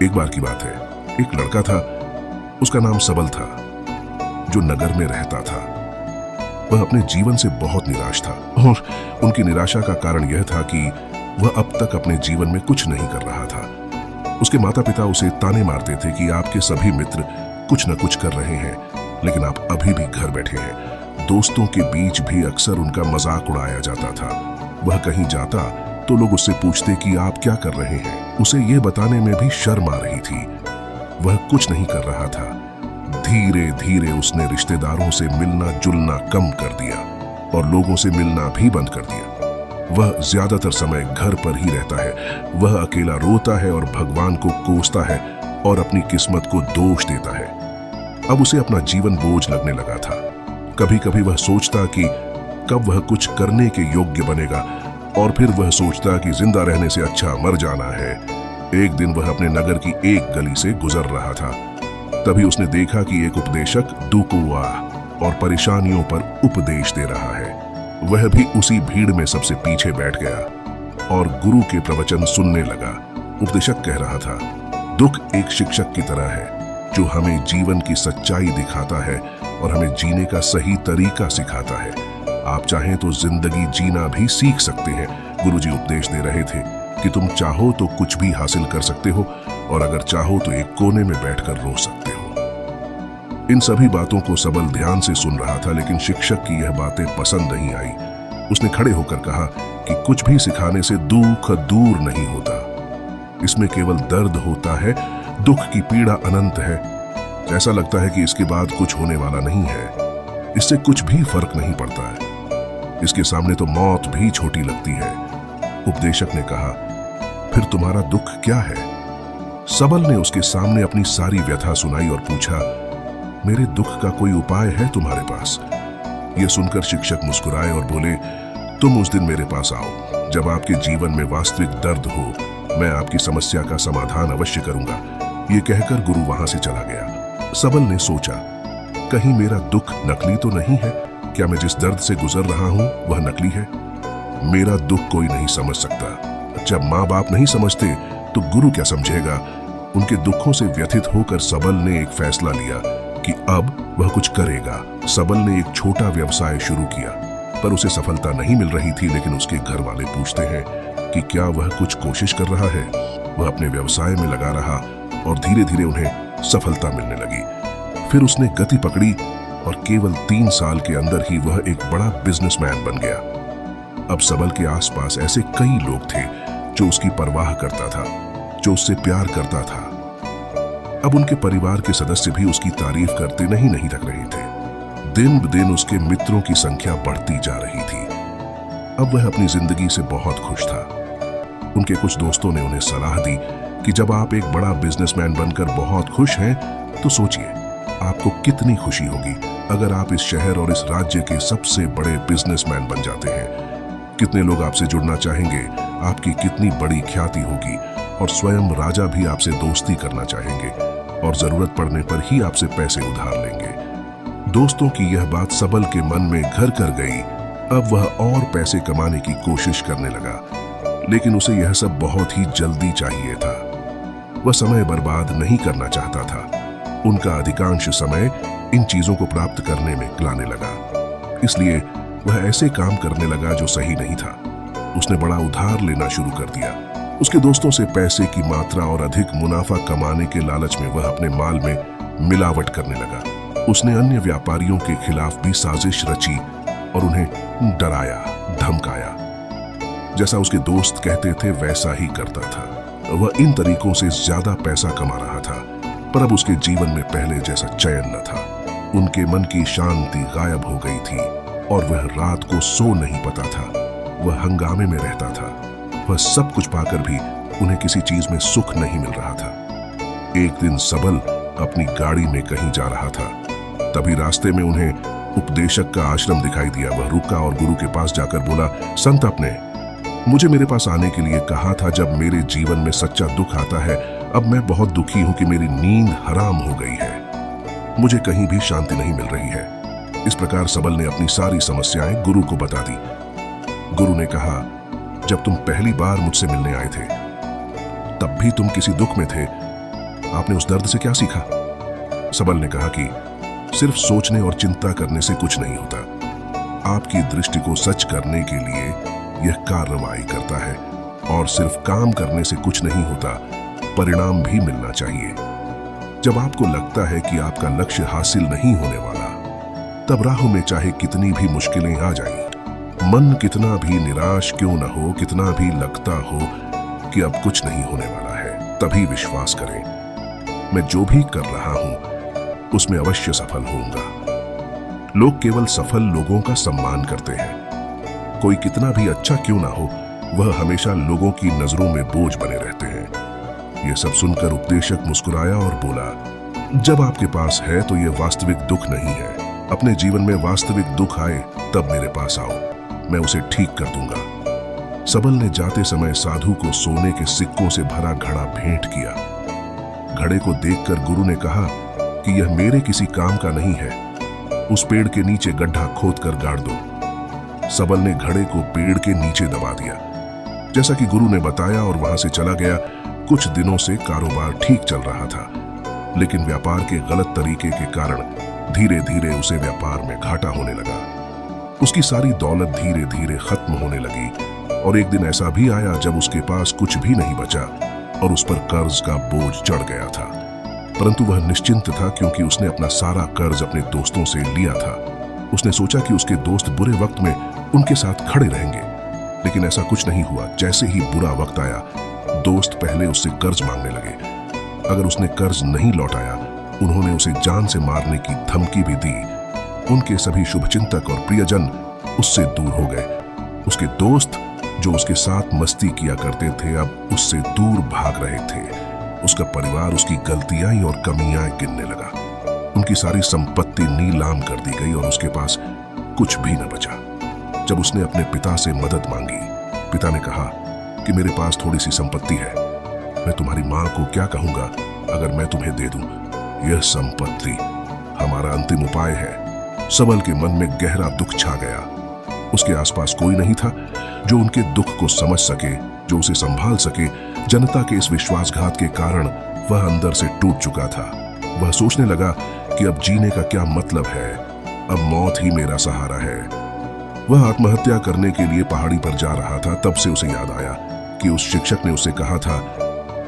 एक बार की बात है, एक लड़का था, उसका नाम सबल था, जो नगर में रहता था। वह अपने जीवन से बहुत निराश था और उनकी निराशा का कारण यह था कि वह अब तक अपने जीवन में कुछ नहीं कर रहा था। उसके माता पिता उसे ताने मारते थे कि आपके सभी मित्र कुछ न कुछ कर रहे हैं, लेकिन आप अभी भी घर बैठे हैं। दोस्तों के बीच भी अक्सर उनका मजाक उड़ाया जाता था। वह कहीं जाता तो लोग उससे पूछते कि आप क्या कर रहे हैं। उसे यह बताने में भी शर्म आ रही थी। वह कुछ नहीं कर रहा था। धीरे धीरे उसने रिश्तेदारों से मिलना जुलना कम कर दिया और लोगों से मिलना भी बंद कर दिया। वह ज्यादातर समय घर पर ही रहता है। वह अकेला रोता है और भगवान को कोसता है और अपनी किस्मत को दोष देता है। अब उसे अपना जीवन बोझ लगने लगा था। कभी कभी वह सोचता कि कब वह कुछ करने के योग्य बनेगा और फिर वह सोचता कि जिंदा रहने से अच्छा मर जाना है। एक दिन वह अपने नगर की एक गली से गुजर रहा था। तभी उसने देखा कि एक उपदेशक दुकुआ और परेशानियों पर उपदेश दे रहा है। वह भी उसी भीड़ में सबसे पीछे बैठ गया और गुरु के प्रवचन सुनने लगा। उपदेशक कह रहा था, दुख एक शिक्षक की तरह है जो हमें जीवन की सच्चाई दिखाता है और हमें जीने का सही तरीका सिखाता है। आप चाहें तो जिंदगी जीना भी सीख सकते हैं। गुरुजी उपदेश दे रहे थे कि तुम चाहो तो कुछ भी हासिल कर सकते हो और अगर चाहो तो एक कोने में बैठकर रो सकते हो। इन सभी बातों को सबल ध्यान से सुन रहा था, लेकिन शिक्षक की यह बातें पसंद नहीं आई। उसने खड़े होकर कहा कि कुछ भी सिखाने से दुख दूर नहीं होता, इसमें केवल दर्द होता है। दुख की पीड़ा अनंत है। ऐसा लगता है कि इसके बाद कुछ होने वाला नहीं है। इससे कुछ भी फर्क नहीं पड़ता है। इसके सामने तो मौत भी छोटी लगती है। उपदेशक ने कहा, फिर तुम्हारा दुख क्या है? सबल ने उसके सामने अपनी सारी व्यथा सुनाई और पूछा, मेरे दुख का कोई उपाय है तुम्हारे पास? यह सुनकर शिक्षक मुस्कुराए और बोले, तुम उस दिन मेरे पास आओ जब आपके जीवन में वास्तविक दर्द हो। मैं आपकी समस्या का समाधान अवश्य करूंगा। ये कहकर गुरु वहां से चला गया। सबल ने सोचा, कहीं मेरा दुख नकली तो नहीं है? क्या मैं जिस दर्द से गुजर रहा हूं वह नकली है? मेरा दुख कोई नहीं समझ सकता। जब माँ बाप नहीं समझते तो गुरु क्या समझेगा? उनके दुखों से व्यथित होकर सबल ने एक फैसला लिया कि अब वह कुछ करेगा। सबल ने एक छोटा व्यवसाय शुरू किया, पर उसे सफलता नहीं मिल रही थी। लेकिन उसके घर वाले पूछते हैं कि क्या वह कुछ कोशिश कर रहा है। वह अपने व्यवसाय में लगा रहा और धीरे धीरे उन्हें सफलता मिलने लगी। फिर उसने गति पकड़ी और केवल 3 साल के अंदर ही वह एक बड़ा बिजनेसमैन बन गया। अब सबल के आसपास ऐसे कई लोग थे जो उसकी परवाह करता था, जो उससे प्यार करता था। अब उनके परिवार के सदस्य भी उसकी तारीफ करते नहीं थक रहे थे। दिन ब दिन उसके मित्रों की संख्या बढ़ती जा रही थी। अब वह अपनी जिंदगी से बहुत खुश था। उनके कुछ दोस्तों ने उन्हें सलाह दी कि जब आप एक बड़ा बिजनेसमैन बनकर बहुत खुश हैं, तो सोचिए आपको कितनी खुशी होगी अगर आप इस शहर और इस राज्य के सबसे बड़े बिजनेसमैन बन जाते हैं। कितने लोग आपसे जुड़ना चाहेंगे, आपकी कितनी बड़ी ख्याति होगी और स्वयं राजा भी आपसे दोस्ती करना चाहेंगे और जरूरत पड़ने पर ही आपसे पैसे उधार लेंगे। दोस्तों की यह बात सबल के मन में घर कर गई। अब वह और पैसे कमाने की कोशिश करने लगा, लेकिन उसे यह सब बहुत ही जल्दी चाहिए था। वह समय बर्बाद नहीं करना चाहता था। उनका अधिकांश समय इन चीजों को प्राप्त करने में लाने लगा। इसलिए वह ऐसे काम करने लगा जो सही नहीं था। उसने बड़ा उधार लेना शुरू कर दिया। उसके दोस्तों से पैसे की मात्रा और अधिक मुनाफा कमाने के लालच में वह अपने माल में मिलावट करने लगा। उसने अन्य व्यापारियों के खिलाफ भी साजिश रची और उन्हें डराया धमकाया। जैसा उसके दोस्त कहते थे वैसा ही करता था। वह इन तरीकों से ज्यादा पैसा कमा रहा था, पर अब उसके जीवन में पहले जैसा चैन न था। उनके मन की शांति गायब हो गई थी और वह रात को सो नहीं पाता था। वह हंगामे में रहता था। वह सब कुछ पाकर भी उन्हें किसी चीज में सुख नहीं मिल रहा था। एक दिन सबल अपनी गाड़ी में कहीं जा रहा था। तभी रास्ते में उन्हें उपदेशक का आश्रम दिखाई दिया। वह रुका और गुरु के पास जाकर बोला, संत आपने मुझे मेरे पास आने के लिए कहा था जब मेरे जीवन में सच्चा दुख आता है। अब मैं बहुत दुखी हूं कि मेरी नींद हराम हो गई है। मुझे कहीं भी शांति नहीं मिल रही है। इस प्रकार सबल ने अपनी सारी समस्याएं गुरु को बता दी। गुरु ने कहा, जब तुम पहली बार मुझसे मिलने आए थे तब भी तुम किसी दुख में थे, आपने उस दर्द से क्या सीखा? सबल ने कहा कि सिर्फ सोचने और चिंता करने से कुछ नहीं होता। आपकी दृष्टि को सच करने के लिए यह कार्रवाई करता है, और सिर्फ काम करने से कुछ नहीं होता, परिणाम भी मिलना चाहिए। जब आपको लगता है कि आपका लक्ष्य हासिल नहीं होने वाला, तब राह में चाहे कितनी भी मुश्किलें आ जाएं, मन कितना भी निराश क्यों न हो, कितना भी लगता हो कि अब कुछ नहीं होने वाला है, तभी विश्वास करें, मैं जो भी कर रहा हूं उसमें अवश्य सफल होऊंगा। लोग केवल सफल लोगों का सम्मान करते हैं। कोई कितना भी अच्छा क्यों ना हो, वह हमेशा लोगों की नजरों में बोझ बने रहते हैं। यह सब सुनकर उपदेशक मुस्कुराया और बोला, जब आपके पास है तो यह वास्तविक दुख नहीं है। अपने जीवन में वास्तविक दुख आए तब मेरे पास आओ, मैं उसे ठीक कर दूंगा। सबल ने जाते समय साधु को सोने के सिक्कों से भरा घड़ा भेंट किया। घड़े को देखकर गुरु ने कहा कि यह मेरे किसी काम का नहीं है, उस पेड़ के नीचे गड्ढा खोदकर गाड़ दो। सबल ने घड़े को पेड़ के नीचे दबा दिया, जैसा कि गुरु ने बताया, और वहां से चला गया। कुछ दिनों से कारोबार ठीक चल रहा था, लेकिन व्यापार के गलत तरीके के कारण धीरे धीरे उसे व्यापार में घाटा होने लगा। उसकी सारी दौलत धीरे धीरे खत्म होने लगी, और एक दिन ऐसा भी आया जब उसके पास कुछ भी नहीं बचा और उस पर कर्ज का बोझ चढ़ गया था। परंतु वह निश्चिंत था, क्योंकि उसने अपना सारा कर्ज अपने दोस्तों से लिया था। उसने सोचा कि उसके दोस्त बुरे वक्त में उनके साथ खड़े रहेंगे, लेकिन ऐसा कुछ नहीं हुआ। जैसे ही बुरा वक्त आया, दोस्त पहले उससे कर्ज मांगने लगे। अगर उसने कर्ज नहीं लौटाया, उन्होंने उसे जान से मारने की धमकी भी दी। उनके सभी शुभचिंतक और प्रियजन उससे दूर हो गए। उसके दोस्त जो उसके साथ मस्ती किया करते थे, अब उससे दूर भाग रहे थे। उसका परिवार उसकी गलतियां और कमियां गिनने लगा। उनकी सारी संपत्ति नीलाम कर दी गई और उसके पास कुछ भी न बचा। जब उसने अपने पिता से मदद मांगी, पिता ने कहा कि मेरे पास थोड़ी सी संपत्ति है, मैं तुम्हारी मां को क्या कहूंगा अगर मैं तुम्हें दे दूं? यह संपत्ति हमारा अंतिम उपाय है। सबल के मन में गहरा दुख छा गया। उसके आसपास कोई नहीं था जो उनके दुख को समझ सके, जो उसे संभाल सके। जनता के इस विश्वासघात के कारण वह अंदर से टूट चुका था। वह सोचने लगा कि अब जीने का क्या मतलब है, अब मौत ही मेरा सहारा है। वह आत्महत्या करने के लिए पहाड़ी पर जा रहा था, तब से उसे याद आया कि उस शिक्षक ने उसे कहा था,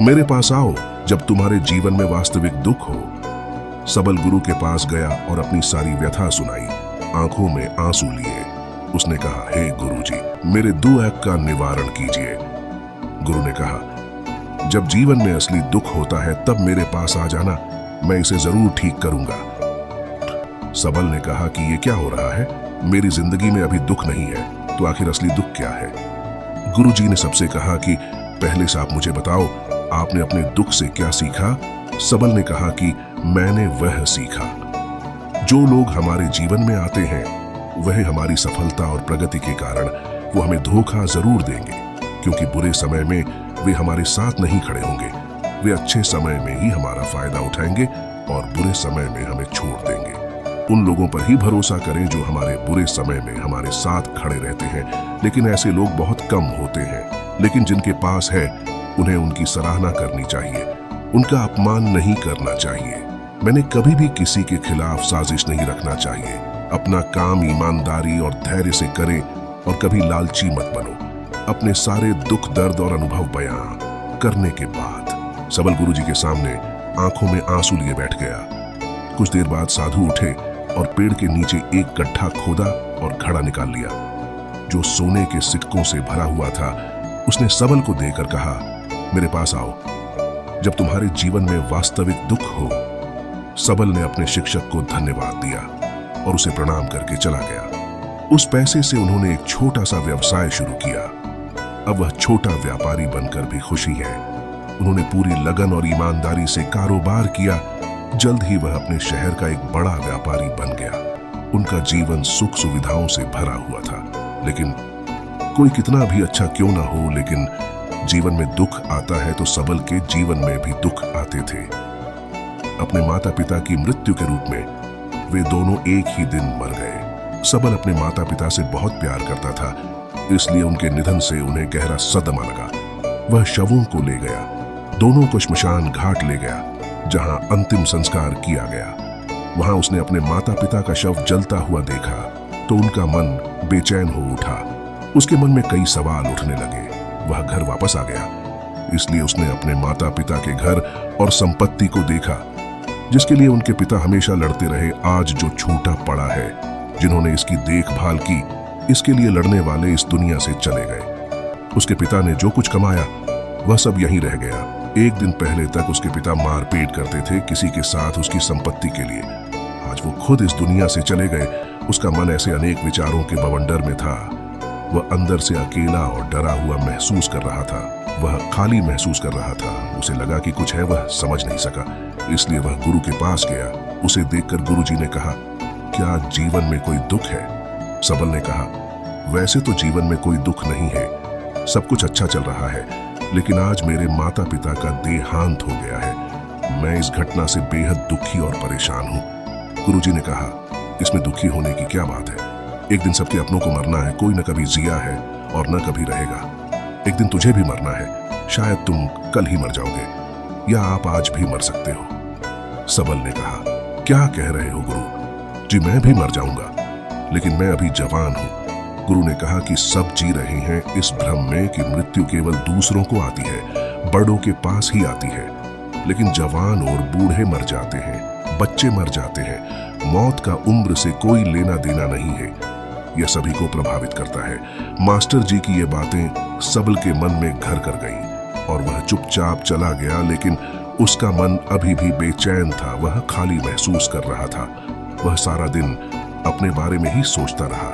मेरे पास आओ जब तुम्हारे जीवन में वास्तविक दुख हो। सबल गुरु के पास गया और अपनी सारी व्यथा सुनाई, आंखों में आंसू लिए। उसने कहा, हे गुरुजी, मेरे दुख का निवारण कीजिए। गुरु ने कहा, जब जीवन में असली दुख होता है तब मेरे पास आ जाना, मैं इसे जरूर ठीक करूंगा। सबल ने कहा कि ये क्या हो रहा है, मेरी जिंदगी में अभी दुख नहीं है, तो आखिर असली दुख क्या है? गुरुजी ने सबसे कहा कि पहले से आप मुझे बताओ, आपने अपने दुख से क्या सीखा? सबल ने कहा कि मैंने वह सीखा, जो लोग हमारे जीवन में आते हैं वह हमारी सफलता और प्रगति के कारण वो हमें धोखा जरूर देंगे, क्योंकि बुरे समय में वे हमारे साथ नहीं खड़े होंगे। वे अच्छे समय में ही हमारा फायदा उठाएंगे और बुरे समय में हमें छोड़ देंगे। उन लोगों पर ही भरोसा करें जो हमारे बुरे समय में हमारे साथ खड़े रहते हैं, लेकिन ऐसे लोग बहुत कम होते हैं। लेकिन जिनके पास है, उन्हें उनकी सराहना करनी चाहिए, उनका अपमान नहीं करना चाहिए। मैंने कभी भी किसी के खिलाफ साजिश नहीं रखना चाहिए। अपना काम ईमानदारी और धैर्य से करें और कभी लालची मत बनो। अपने सारे दुख, दर्द और अनुभव बयां करने के बाद सबल गुरुजी के सामने आंखों में आंसू लिए बैठ गया। कुछ देर बाद साधु उठे और पेड़ के नीचे एक गड्ढा खोदा और घड़ा निकाल लिया, जो सोने के सिक्कों से भरा हुआ था। उसने सबल को देकर कहा, मेरे पास आओ जब तुम्हारे जीवन में वास्तविक दुख हो। सबल ने अपने शिक्षक को धन्यवाद दिया और उसे प्रणाम करके चला गया। उस पैसे से उन्होंने एक छोटा सा व्यवसाय शुरू किया। अब वह छोटा व्यापारी बनकर भी खुशी है। उन्होंने पूरी लगन और ईमानदारी से कारोबार किया। जल्द ही वह अपने शहर का एक बड़ा व्यापारी बन गया। उनका जीवन सुख सुविधाओं से भरा हुआ था। लेकिन कोई कितना भी अच्छा क्यों ना हो, लेकिन जीवन में दुख आता है तो सबल के जीवन में भी दुख आते थे। अपने माता पिता की मृत्यु के रूप में वे दोनों एक ही दिन मर गए। सबल अपने माता पिता से बहुत प्यार करता था, इसलिए उनके निधन से उन्हें गहरा सदमा लगा। वह शवों को ले गया, दोनों को श्मशान घाट ले गया जहां अंतिम संस्कार किया गया। वहां उसने अपने माता पिता का शव जलता हुआ देखा तो उनका मन बेचैन हो उठा। उसके मन में कई सवाल उठने लगे। वह घर वापस आ गया, इसलिए उसने अपने माता पिता के घर और संपत्ति को देखा जिसके लिए उनके पिता हमेशा लड़ते रहे, आज जो छूटा पड़ा है। जिन्होंने इसकी देखभाल की, इसके लिए लड़ने वाले इस दुनिया से चले गए। उसके पिता ने जो कुछ कमाया वह सब यहीं रह गया। एक दिन पहले तक उसके पिता मारपीट करते थे किसी के साथ उसकी संपत्ति के लिए। आज वो खुद इस दुनिया से चले गए। उसका मन ऐसे अनेक विचारों के बवंडर में था। वह अंदर से अकेला और डरा हुआ महसूस कर रहा था। वह खाली महसूस कर रहा था। उसे लगा कि कुछ है, वह समझ नहीं सका, इसलिए वह गुरु के पास गया। उसे देखकर गुरुजी ने कहा, क्या जीवन में कोई दुख है? सबल ने कहा, वैसे तो जीवन में कोई दुख नहीं है, सब कुछ अच्छा चल रहा है, लेकिन आज मेरे माता पिता का देहांत हो गया है। मैं इस घटना से बेहद दुखी और परेशान हूँ। गुरुजी ने कहा, इसमें दुखी होने की क्या बात है? एक दिन सबके अपनों को मरना है। कोई न कभी जिया है और न कभी रहेगा। एक दिन तुझे भी मरना है। शायद तुम कल ही मर जाओगे या आप आज भी मर सकते हो। सबल ने कहा, क्या कह रहे हो गुरु जी? मैं भी मर जाऊंगा, लेकिन मैं अभी जवान हूं। गुरु ने कहा कि सब जी रहे हैं इस भ्रम में कि मृत्यु केवल दूसरों को आती है, बड़ों के पास ही आती है, लेकिन जवान और बूढ़े मर जाते हैं, बच्चे मर जाते हैं। मौत का उम्र से कोई लेना देना नहीं है। यह सभी को प्रभावित करता है। मास्टर जी की ये बातें सबल के मन में घर कर गईं और वह चुपचाप चला गया, लेकिन उसका मन अभी भी बेचैन था। वह खाली महसूस कर रहा था। वह सारा दिन अपने बारे में ही सोचता रहा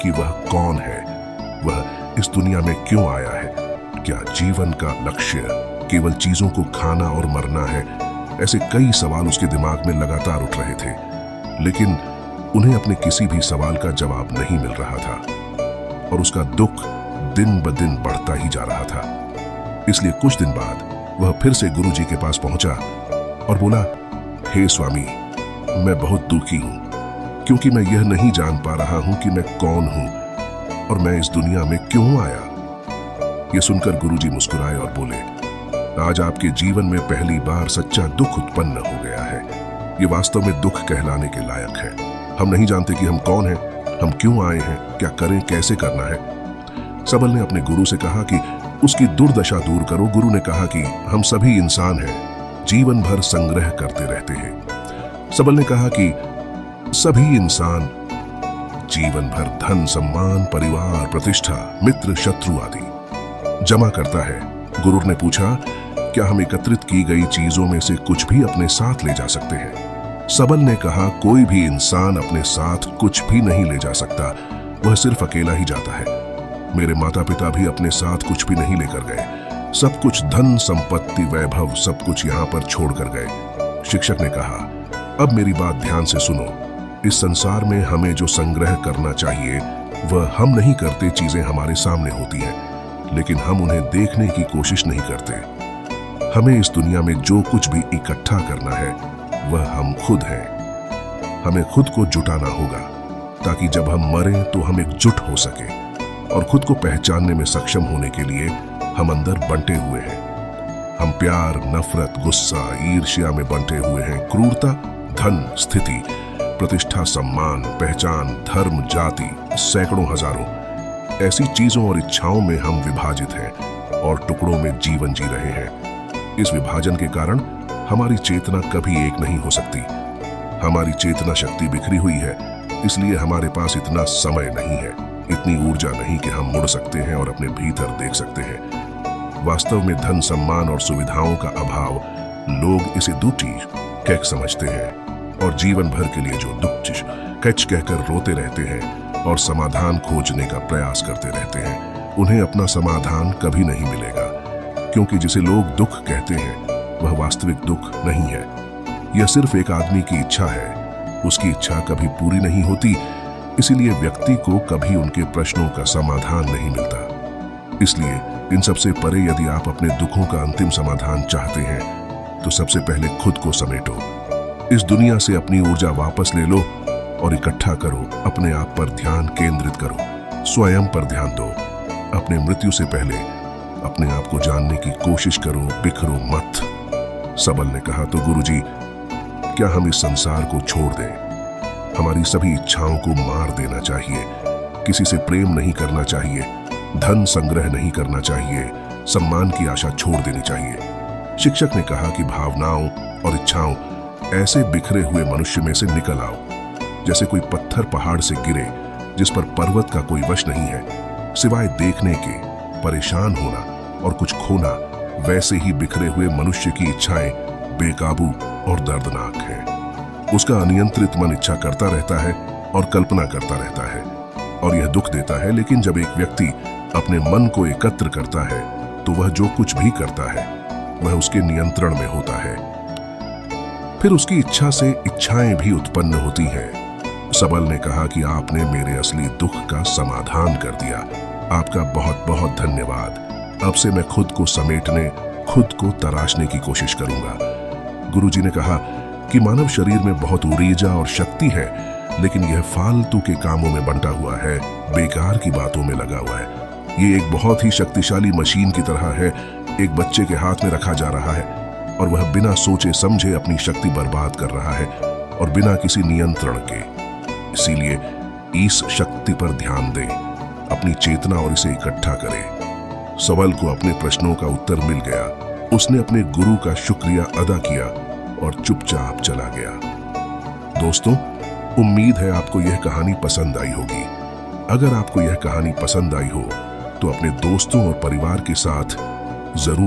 कि वह कौन है, वह इस दुनिया में क्यों आया है, क्या जीवन का लक्ष्य केवल चीजों को खाना और मरना है? ऐसे कई सवाल उसके दिमाग में लगातार उठ रहे थे, लेकिन उन्हें अपने किसी भी सवाल का जवाब नहीं मिल रहा था और उसका दुख दिन ब दिन बढ़ता ही जा रहा था। इसलिए कुछ दिन बाद वह फिर से गुरुजी के पास पहुंचा और बोला, हे स्वामी, मैं बहुत दुखी हूं क्योंकि मैं यह नहीं जान पा रहा हूं कि मैं कौन हूं और मैं इस दुनिया में क्यों आया। यह सुनकर गुरुजी मुस्कुराए और बोले, आज आपके जीवन में पहली बार सच्चा दुख उत्पन्न हो गया है। यह वास्तव में दुख कहलाने के लायक है। हम नहीं जानते कि हम कौन हैं, हम क्यों आए हैं, क्या करें, कैसे करना है। सबल ने अपने गुरु से कहा कि उसकी दुर्दशा दूर करो। गुरु ने कहा कि हम सभी इंसान हैं, जीवन भर संग्रह करते रहते हैं। सबल ने कहा कि सभी इंसान जीवन भर धन, सम्मान, परिवार, प्रतिष्ठा, मित्र, शत्रु आदि जमा करता है। गुरु ने पूछा, क्या हम एकत्रित की गई चीजों में से कुछ भी अपने साथ ले जा सकते हैं? सबल ने कहा, कोई भी इंसान अपने साथ कुछ भी नहीं ले जा सकता, वह सिर्फ अकेला ही जाता है। मेरे माता पिता भी अपने साथ कुछ भी नहीं लेकर गए। सब कुछ, धन, संपत्ति, वैभव, सब कुछ यहाँ पर छोड़कर गए। शिक्षक ने कहा, अब मेरी बात ध्यान से सुनो। इस संसार में हमें जो संग्रह करना चाहिए वह हम नहीं करते। चीजें हमारे सामने होती हैं, लेकिन हम उन्हें देखने की कोशिश नहीं करते। हमें इस दुनिया में जो कुछ भी इकट्ठा करना है वह हम खुद हैं। हमें खुद को जुटाना होगा ताकि जब हम मरें तो हम एकजुट हो सके और खुद को पहचानने में सक्षम होने के लिए हम अंदर बंटे हुए हैं। हम प्यार, नफरत, गुस्सा, ईर्ष्या में बंटे हुए हैं। क्रूरता, धन, स्थिति, प्रतिष्ठा, सम्मान, पहचान, धर्म, जाति, सैकड़ों, हजारों ऐसी चीजों और इच्छाओं में हम विभाजित हैं और टुकड़ों में जीवन जी रहे हैं। इस विभाजन के कारण हमारी चेतना कभी एक नहीं हो सकती। हमारी चेतना शक्ति बिखरी हुई है, इसलिए हमारे पास इतना समय नहीं है, इतनी ऊर्जा नहीं कि हम मुड़ सकते हैं और अपने भीतर देख सकते हैं। वास्तव में धन, सम्मान और सुविधाओं का अभाव, लोग इसे दुखी कह समझते हैं और जीवन भर के लिए जो दुख कच कहकर रोते रहते हैं और समाधान खोजने का प्रयास करते रहते हैं, उन्हें अपना समाधान कभी नहीं मिलेगा, क्योंकि जिसे लोग दुख कहते हैं वह वास्तविक दुख नहीं है। यह सिर्फ एक आदमी की इच्छा है। उसकी इच्छा कभी पूरी नहीं होती, इसीलिए व्यक्ति को कभी उनके प्रश्नों का समाधान नहीं मिलता। इसलिए इन सबसे परे यदि आप अपने दुखों का अंतिम समाधान चाहते हैं तो सबसे पहले खुद को समेटो। इस दुनिया से अपनी ऊर्जा वापस ले लो और इकट्ठा करो। अपने आप पर ध्यान केंद्रित करो, स्वयं पर ध्यान दो। अपने मृत्यु से पहले अपने आप को जानने की कोशिश करो, बिखरो मत। सबल ने कहा, तो गुरुजी, क्या हम इस संसार को छोड़ दें? हमारी सभी इच्छाओं को मार देना चाहिए। किसी से प्रेम नहीं करना चाहिए, धन संग्रह नहीं करना चाहिए, सम्मान की आशा छोड़ देनी चाहिए। शिक्षक ने कहा कि भावनाओं और इच्छाओं ऐसे बिखरे हुए मनुष्य में से निकल आओ, जैसे कोई पत्थर पहाड़ से गिरे जिस पर पर्वत का कोई वश नहीं है, सिवाय देखने के परेशान होना और कुछ खोना। वैसे ही बिखरे हुए मनुष्य की इच्छाएं बेकाबू और दर्दनाक हैं। उसका अनियंत्रित मन इच्छा करता रहता है और कल्पना करता रहता है, और यह दुख देता है। लेकिन जब एक व्यक्ति अपने मन को एकत्र करता है तो वह जो कुछ भी करता है वह उसके नियंत्रण में होता है। फिर उसकी इच्छा से इच्छाएं भी उत्पन्न होती हैं। सबल ने कहा कि आपने मेरे असली दुख का समाधान कर दिया। आपका बहुत बहुत धन्यवाद। अब से मैं खुद को समेटने, खुद को तराशने की कोशिश करूंगा। गुरुजी ने कहा कि मानव शरीर में बहुत ऊर्जा और शक्ति है, लेकिन यह फालतू के कामों में बंटा हुआ है, बेकार की बातों में लगा हुआ है। ये एक बहुत ही शक्तिशाली मशीन की तरह है, एक बच्चे के हाथ में रखा जा रहा है और वह बिना सोचे समझे अपनी शक्ति बर्बाद कर रहा है और बिना किसी नियंत्रण के। इसीलिए इस शक्ति पर ध्यान दें, अपनी चेतना और इसे इकट्ठा करें। सबल को अपने प्रश्नों का उत्तर मिल गया। उसने अपने गुरु का शुक्रिया अदा किया और चुपचाप चला गया। दोस्तों, उम्मीद है आपको यह कहानी पसंद आई होगी। अगर आपको यह कहानी पसंद आई हो तो अपने दोस्तों और परिवार के साथ जरूर